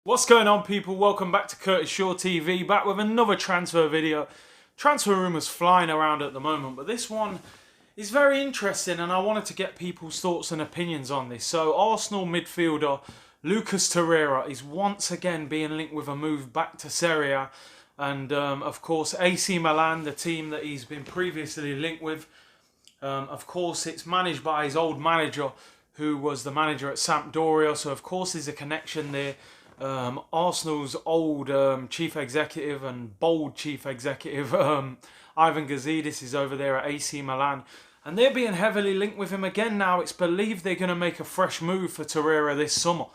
What's going on, people? Welcome back to Curtis Shaw TV, back with another transfer video. Transfer rumours flying around at the moment, but this one is very interesting and I wanted to get people's thoughts and opinions on this. So Arsenal midfielder Lucas Torreira is once again being linked with a move back to Serie A, and of course AC Milan, the team that he's been previously linked with. Of course it's managed by his old manager, who was the manager at Sampdoria, so of course there's a connection there. Arsenal's old chief executive and bold chief executive, Ivan Gazidis, is over there at AC Milan, and they're being heavily linked with him again now. It's believed they're going to make a fresh move for Torreira this summer,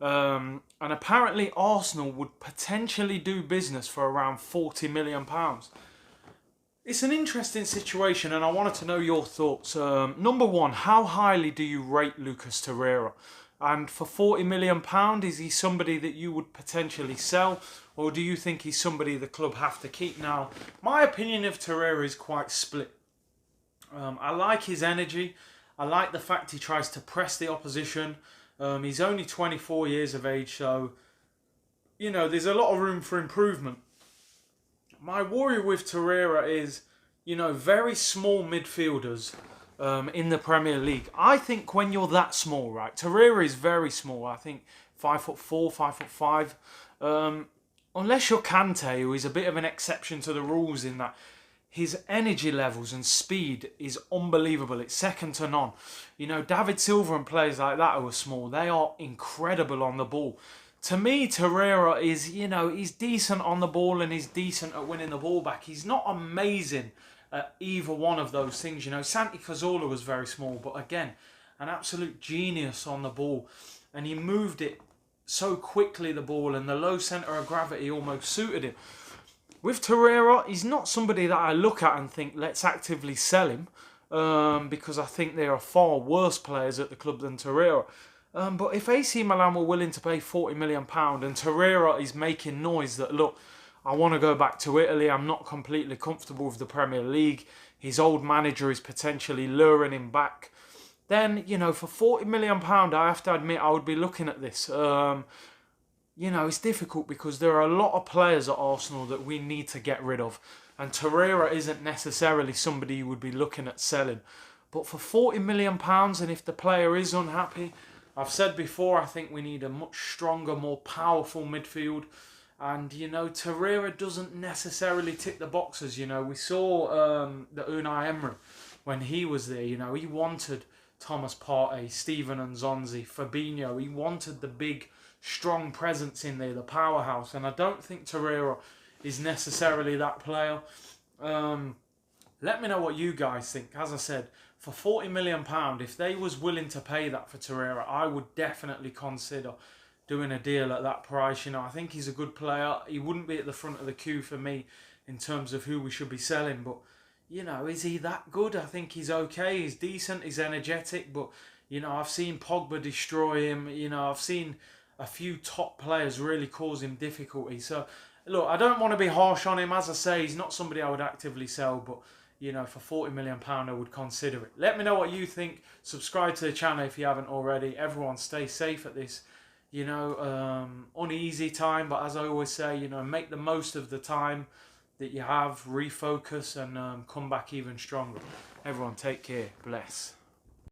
and apparently Arsenal would potentially do business for around £40 million. It's an interesting situation and I wanted to know your thoughts. Number one, how highly do you rate Lucas Torreira? And for £40 million, is he somebody that you would potentially sell? Or do you think he's somebody the club have to keep? Now, my opinion of Torreira is quite split. I like his energy. I like the fact he tries to press the opposition. He's only 24 years of age, so, you know, there's a lot of room for improvement. My worry with Torreira is, you know, very small midfielders in the Premier League. I think when you're that small, right? Torreira is very small. I think 5'4", 5'5". Unless you're Kante, who is a bit of an exception to the rules in that his energy levels and speed is unbelievable. It's second to none. You know, David Silva and players like that who are small, they are incredible on the ball. To me, Torreira is, you know, he's decent on the ball and he's decent at winning the ball back. He's not amazing at either one of those things. You know, Santi Cazorla was very small, but again, an absolute genius on the ball. And he moved it so quickly, the ball, and the low centre of gravity almost suited him. With Torreira, he's not somebody that I look at and think, let's actively sell him, because I think there are far worse players at the club than Torreira. But if AC Milan were willing to pay £40 million and Torreira is making noise that, look, I want to go back to Italy, I'm not completely comfortable with the Premier League, his old manager is potentially luring him back, then, you know, for £40 million, I have to admit I would be looking at this. You know, it's difficult because there are a lot of players at Arsenal that we need to get rid of, and Torreira isn't necessarily somebody you would be looking at selling. But for £40 million, and if the player is unhappy, I've said before, I think we need a much stronger, more powerful midfield. And, you know, Torreira doesn't necessarily tick the boxes. You know, we saw the Unai Emery when he was there. You know, he wanted Thomas Partey, Steven Nzonzi, Fabinho. He wanted the big, strong presence in there, the powerhouse. And I don't think Torreira is necessarily that player. Let me know what you guys think. As I said, for £40 million, if they was willing to pay that for Torreira, I would definitely consider doing a deal at that price. You know, I think he's a good player. He wouldn't be at the front of the queue for me in terms of who we should be selling. But, you know, is he that good? I think he's okay. He's decent. He's energetic. But, you know, I've seen Pogba destroy him. You know, I've seen a few top players really cause him difficulty. So, look, I don't want to be harsh on him. As I say, he's not somebody I would actively sell. But, you know, for £40 million, I would consider it. Let me know what you think. Subscribe to the channel if you haven't already. Everyone stay safe at this, you know, uneasy time. But as I always say, you know, make the most of the time that you have. Refocus and come back even stronger. Everyone take care. Bless.